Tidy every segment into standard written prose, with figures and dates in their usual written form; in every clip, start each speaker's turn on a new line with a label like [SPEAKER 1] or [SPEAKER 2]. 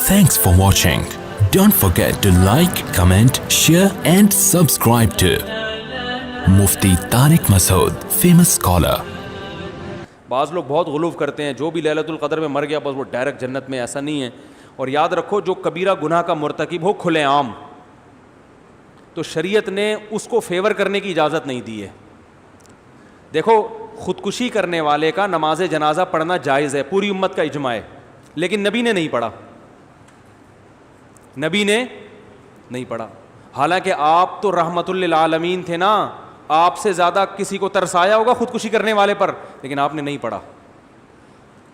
[SPEAKER 1] Thanks for watching. Don't forget to like, comment, share and subscribe to Mufti Tariq Masood, famous scholar.
[SPEAKER 2] بعض لوگ بہت غلوف کرتے ہیں جو بھی لیلۃ القدر میں مر گیا بس وہ ڈائریکٹ جنت میں، ایسا نہیں ہے. اور یاد رکھو جو کبیرہ گناہ کا مرتکب ہو کھلے عام، تو شریعت نے اس کو فیور کرنے کی اجازت نہیں دی ہے. دیکھو خودکشی کرنے والے کا نماز جنازہ پڑھنا جائز ہے، پوری امت کا اجماع ہے، لیکن نبی نے نہیں پڑھا، نبی نے نہیں پڑھا. حالانکہ آپ تو رحمت للعالمین تھے نا، آپ سے زیادہ کسی کو ترس آیا ہوگا خودکشی کرنے والے پر، لیکن آپ نے نہیں پڑھا،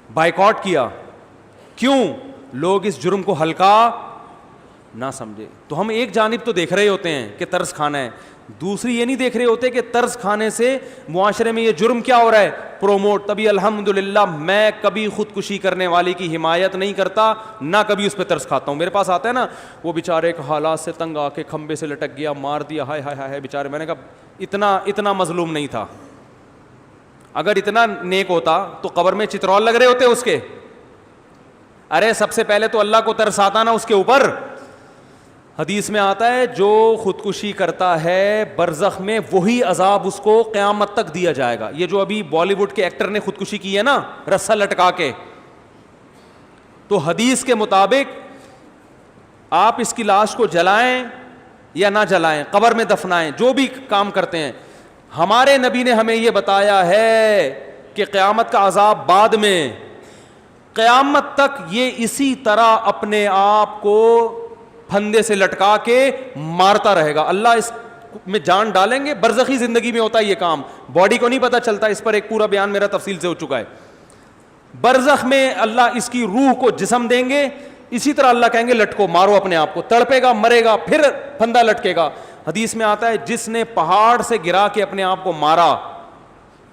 [SPEAKER 2] بائیکاٹ کیا. کیوں؟ لوگ اس جرم کو ہلکا نہ سمجھے. تو ہم ایک جانب تو دیکھ رہے ہوتے ہیں کہ ترس کھانا ہے، دوسری یہ نہیں دیکھ رہے ہوتے کہ ترس کھانے سے معاشرے میں یہ جرم کیا ہو رہا ہے، پروموٹ. تبھی الحمدللہ میں کبھی خودکشی کرنے والے کی حمایت نہیں کرتا، نہ کبھی اس پہ ترس کھاتا ہوں. میرے پاس آتا ہے نا وہ بیچارے ایک حالات سے تنگ آ کے کھمبے سے لٹک گیا، مار دیا، ہائے ہائے ہائے بیچارے. میں نے کہا اتنا مظلوم نہیں تھا، اگر اتنا نیک ہوتا تو قبر میں چترول لگ رہے ہوتے اس کے. ارے سب سے پہلے تو اللہ کو ترس آتا نا اس کے اوپر. حدیث میں آتا ہے جو خودکشی کرتا ہے برزخ میں وہی عذاب اس کو قیامت تک دیا جائے گا. یہ جو ابھی بالی ووڈ کے ایکٹر نے خودکشی کی ہے نا رسا لٹکا کے، تو حدیث کے مطابق آپ اس کی لاش کو جلائیں یا نہ جلائیں، قبر میں دفنائیں، جو بھی کام کرتے ہیں، ہمارے نبی نے ہمیں یہ بتایا ہے کہ قیامت کا عذاب بعد میں، قیامت تک یہ اسی طرح اپنے آپ کو پھندے سے لٹکا کے مارتا رہے گا. اللہ اس میں جان ڈالیں گے. برزخی زندگی میں ہوتا ہے یہ کام، باڈی کو نہیں پتہ چلتا. اس پر ایک پورا بیان میرا تفصیل سے ہو چکا ہے. برزخ میں اللہ اس کی روح کو جسم دیں گے، اسی طرح اللہ کہیں گے لٹکو، مارو اپنے آپ کو. تڑپے گا، مرے گا، پھر پھندا لٹکے گا. حدیث میں آتا ہے جس نے پہاڑ سے گرا کے اپنے آپ کو مارا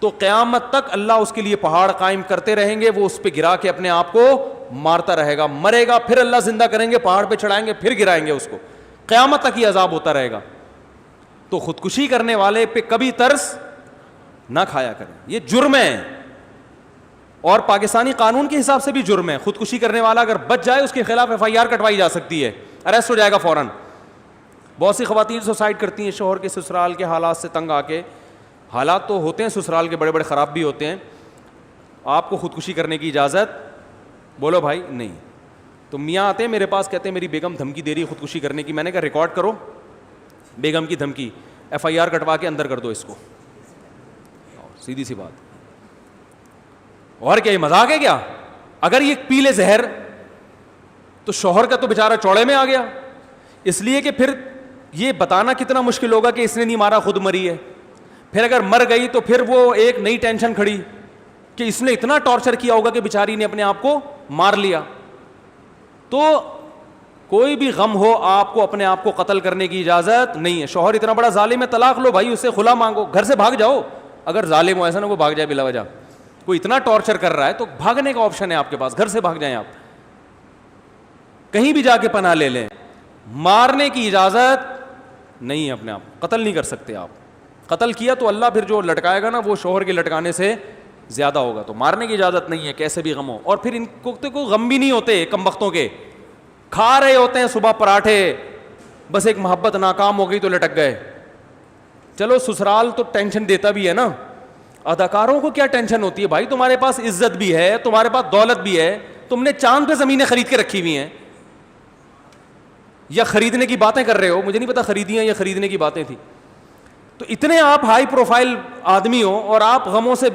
[SPEAKER 2] تو قیامت تک اللہ اس کے لیے پہاڑ قائم کرتے رہیں گے، وہ اس پہ گرا کے اپنے آپ کو مارتا رہے گا. مرے گا، پھر اللہ زندہ کریں گے، پہاڑ پہ چڑھائیں گے، پھر گرائیں گے اس کو. قیامت تک یہ عذاب ہوتا رہے گا. تو خودکشی کرنے والے پہ کبھی ترس نہ کھایا کریں، یہ جرم ہے. اور پاکستانی قانون کے حساب سے بھی جرم ہے. خودکشی کرنے والا اگر بچ جائے اس کے خلاف FIR کٹوائی جا سکتی ہے، اریسٹ ہو جائے گا فوراً. بہت سی خواتین سوسائڈ کرتی ہیں شوہر کے سسرال کے حالات سے تنگ آ کے. حالات تو ہوتے ہیں سسرال کے بڑے بڑے خراب بھی ہوتے ہیں. آپ کو خودکشی کرنے کی اجازت بولو بھائی نہیں. تو میاں آتے ہیں میرے پاس، کہتے ہیں میری بیگم دھمکی دے رہی ہے خودکشی کرنے کی. میں نے کہا ریکارڈ کرو بیگم کی دھمکی، FIR کٹوا کے اندر کر دو اس کو. سیدھی سی بات. اور کیا یہ مذاق ہے کیا؟ اگر یہ پی لے زہر تو شوہر کا تو بیچارہ چوڑے میں آ گیا. اس لیے کہ پھر یہ بتانا کتنا مشکل ہوگا کہ اس نے نہیں مارا خود مری ہے. پھر اگر مر گئی تو پھر وہ ایک نئی ٹینشن کھڑی کہ اس نے اتنا ٹارچر کیا ہوگا کہ بیچاری نے اپنے آپ کو مار لیا. تو کوئی بھی غم ہو آپ کو اپنے آپ کو قتل کرنے کی اجازت نہیں ہے. شوہر اتنا بڑا ظالم ہے، طلاق لو بھائی، اس سے خلا مانگو، گھر سے بھاگ جاؤ. اگر ظالم ہو ایسا نہ وہ بھاگ جائے بلا وجہ، کوئی اتنا ٹارچر کر رہا ہے تو بھاگنے کا آپشن ہے آپ کے پاس، گھر سے بھاگ جائیں، آپ کہیں بھی جا کے پناہ لے لیں. مارنے کی اجازت نہیں ہے. اپنے آپ قتل نہیں کر سکتے آپ. قتل کیا تو اللہ پھر جو لٹکائے گا نا وہ شوہر کے لٹکانے سے زیادہ ہوگا. تو مارنے کی اجازت نہیں ہے کیسے بھی غم ہو. اور پھر ان کو تو کوئی غم بھی نہیں ہوتے، کم بختوں کے کھا رہے ہوتے ہیں صبح پراٹھے، بس ایک محبت ناکام ہو گئی تو لٹک گئے. چلو سسرال تو ٹینشن دیتا بھی ہے نا، اداکاروں کو کیا ٹینشن ہوتی ہے بھائی؟ تمہارے پاس عزت بھی ہے، تمہارے پاس دولت بھی ہے، تم نے چاند پہ زمینیں خرید کے رکھی ہوئی ہیں، یا خریدنے کی باتیں کر رہے ہو، مجھے نہیں پتا خریدی ہیں یا خریدنے کی باتیں تھی. تو اتنے آپ ہائی پروفائل آدمی ہو اور آپ غموں سے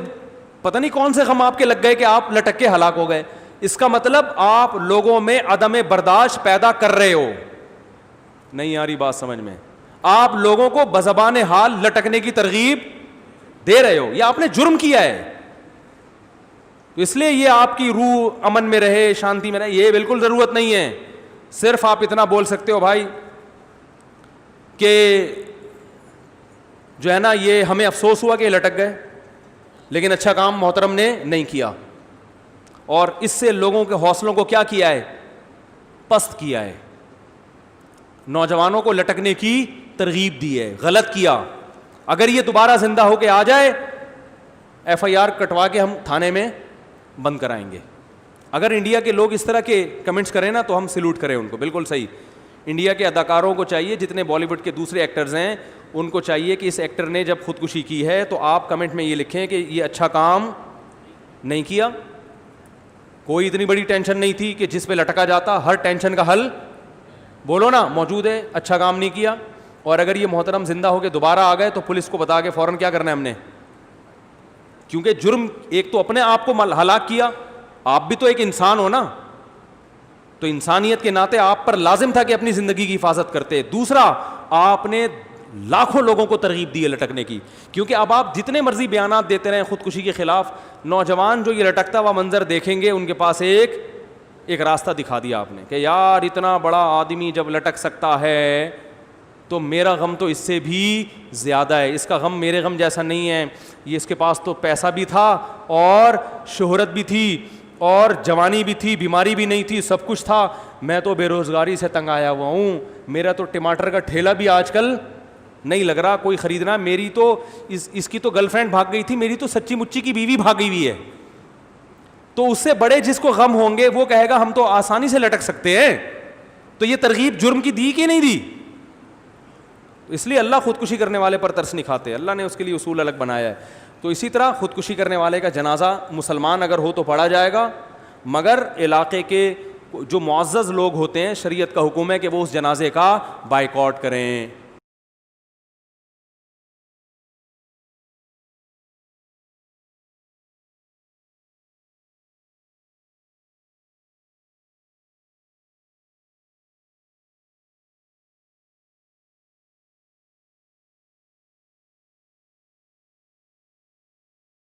[SPEAKER 2] پتہ نہیں کون سے غم آپ کے لگ گئے کہ آپ لٹک کے ہلاک ہو گئے. اس کا مطلب آپ لوگوں میں عدم برداشت پیدا کر رہے ہو. نہیں آ رہی بات سمجھ میں؟ آپ لوگوں کو بزبان حال لٹکنے کی ترغیب دے رہے ہو، یا آپ نے جرم کیا ہے. تو اس لیے یہ آپ کی روح امن میں رہے، شانتی میں رہے، یہ بالکل ضرورت نہیں ہے. صرف آپ اتنا بول سکتے ہو بھائی کہ جو ہے نا یہ ہمیں افسوس ہوا کہ یہ لٹک گئے، لیکن اچھا کام محترم نے نہیں کیا، اور اس سے لوگوں کے حوصلوں کو کیا کیا ہے؟ پست کیا ہے. نوجوانوں کو لٹکنے کی ترغیب دی ہے، غلط کیا. اگر یہ دوبارہ زندہ ہو کے آ جائے FIR کٹوا کے ہم تھانے میں بند کرائیں گے. اگر انڈیا کے لوگ اس طرح کے کمنٹس کریں نا تو ہم سلوٹ کریں ان کو, بالکل صحیح. انڈیا کے اداکاروں کو چاہیے, جتنے بالی ووڈ کے دوسرے ایکٹرز ہیں ان کو چاہیے کہ اس ایکٹر نے جب خودکشی کی ہے تو آپ کمنٹ میں یہ لکھیں کہ یہ اچھا کام نہیں کیا, کوئی اتنی بڑی ٹینشن نہیں تھی کہ جس پہ لٹکا جاتا, ہر ٹینشن کا حل بولو نا موجود ہے, اچھا کام نہیں کیا. اور اگر یہ محترم زندہ ہو کے دوبارہ آ گئے تو پولیس کو بتا کے فوراً کیا کرنا ہے ہم نے, کیونکہ جرم ایک تو اپنے آپ کو ہلاک کیا, آپ بھی تو ایک انسان ہو نا, تو انسانیت کے ناطے آپ پر لازم تھا کہ اپنی زندگی کی حفاظت کرتے. دوسرا, آپ نے لاکھوں لوگوں کو ترغیب دی ہے لٹکنے کی, کیونکہ اب آپ جتنے مرضی بیانات دیتے رہیں خودکشی کے خلاف, نوجوان جو یہ لٹکتا ہوا منظر دیکھیں گے ان کے پاس ایک راستہ دکھا دیا آپ نے کہ یار اتنا بڑا آدمی جب لٹک سکتا ہے تو میرا غم تو اس سے بھی زیادہ ہے, اس کا غم میرے غم جیسا نہیں ہے. یہ اس کے پاس تو پیسہ بھی تھا اور شہرت بھی تھی اور جوانی بھی تھی, بیماری بھی نہیں تھی, سب کچھ تھا. میں تو بے روزگاری سے تنگ آیا ہوا ہوں, میرا تو ٹماٹر کا ٹھیلا بھی آج کل نہیں لگ رہا کوئی خریدنا, میری تو اس کی تو گرل فرینڈ بھاگ گئی تھی, میری تو سچی مچی کی بیوی بھاگی ہوئی ہے. تو اس سے بڑے جس کو غم ہوں گے وہ کہے گا ہم تو آسانی سے لٹک سکتے ہیں. تو یہ ترغیب جرم کی دی کہ نہیں دی؟ اس لیے اللہ خودکشی کرنے والے پر ترس نہیں کھاتے, اللہ نے اس کے لیے اصول الگ بنایا ہے. تو اسی طرح خودکشی کرنے والے کا جنازہ مسلمان اگر ہو تو پڑھا جائے گا, مگر علاقے کے جو معزز لوگ ہوتے ہیں شریعت کا حکم ہے کہ وہ اس جنازے کا بائیکاٹ کریں.